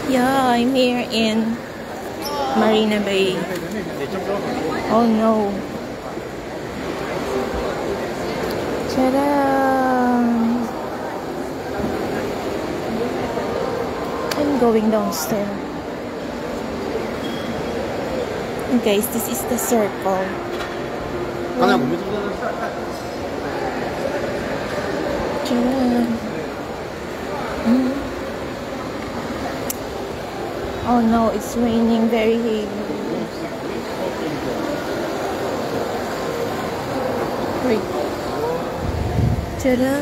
Yeah, I'm here in Marina Bay. Oh no. Ta-da! I'm going downstairs. And guys, this is the circle. Oh no, it's raining very heavy. Wait. Ta-da!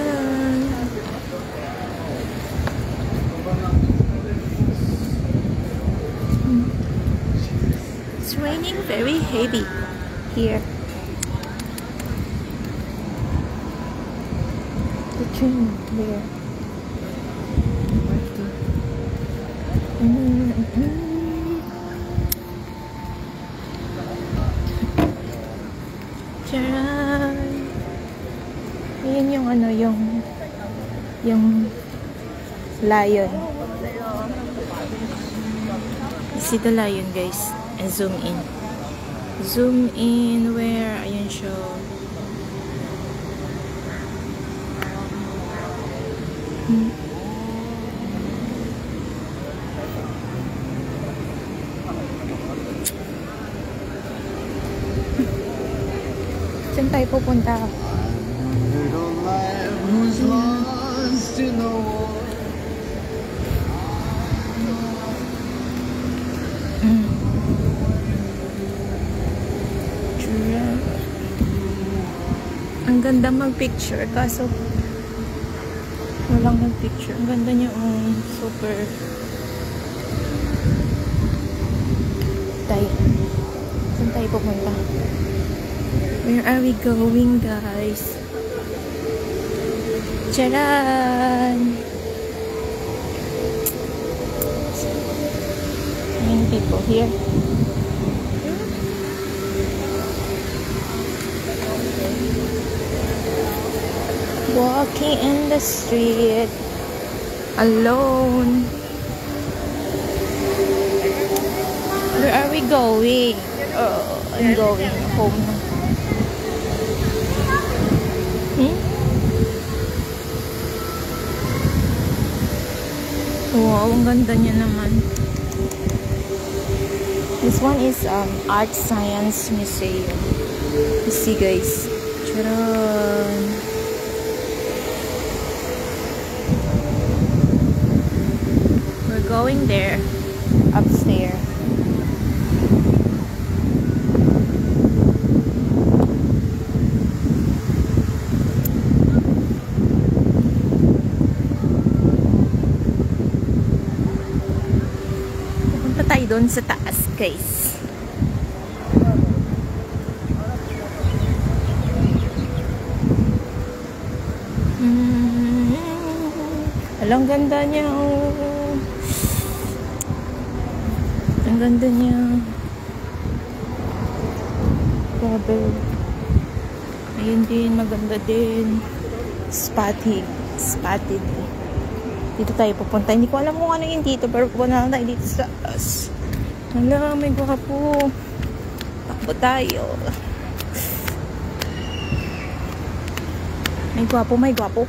It's raining very heavy here. The train there. Charan! Ayan yung ano, yung lion. You see the lion, guys? And zoom in. Zoom in where? Ayan siya. Saan tayo pupunta? Ang ganda mag-picture kaso walang mag-picture. Ang ganda niya, super. Tayo. Saan tayo pupunta? Where are we going, guys? Charan! Many people here. Walking in the street alone. Where are we going? Oh, I'm going home. Wow, ang ganda niya naman. This one is Art Science Museum. You see, guys. Charan! We're going there. Upstairs. Doon sa taas, guys. Alang ganda niya, oh. Ang ganda niya. Grabe. Ayun din, maganda din. Spotted. Dito tayo pupunta. Hindi ko alam kung ano yung dito, pero pupunta lang tayo dito sa taas. Hala, may gwapo. Takbo tayo. May gwapo.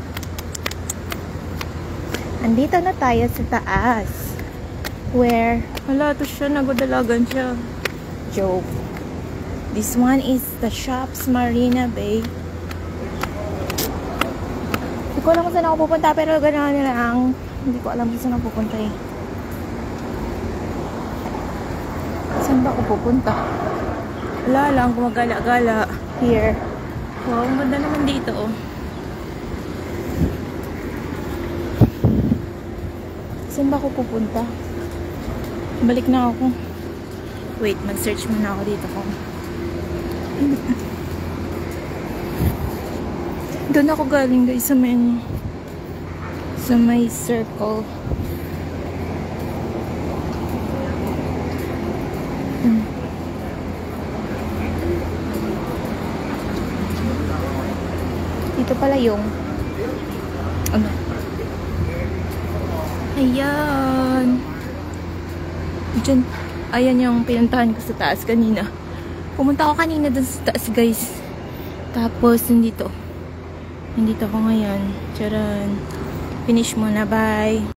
Andito na tayo sa taas. Where? Hala, ito siya. Nagodalagan siya. Joke. This one is the Shops Marina Bay. Hindi ko alam kung saan ako pupunta, pero gano'n nila ang hindi ko alam kung saan ako pupunta eh. Saan ba ako pupunta? Wala lang, gumagala-gala. Here. Wow, ang ganda naman dito, oh. Saan ba ako pupunta? Balik na ako. Wait, mag-search muna ako dito ko. Doon ako galing, guys, sa may circle. Dito pala yung ano? Ayan. dyan. Ayan yung pinuntahan ko sa taas kanina. Pumunta ako kanina dun sa taas, guys. Tapos, nandito ako ngayon. Charan. Finish muna. Bye.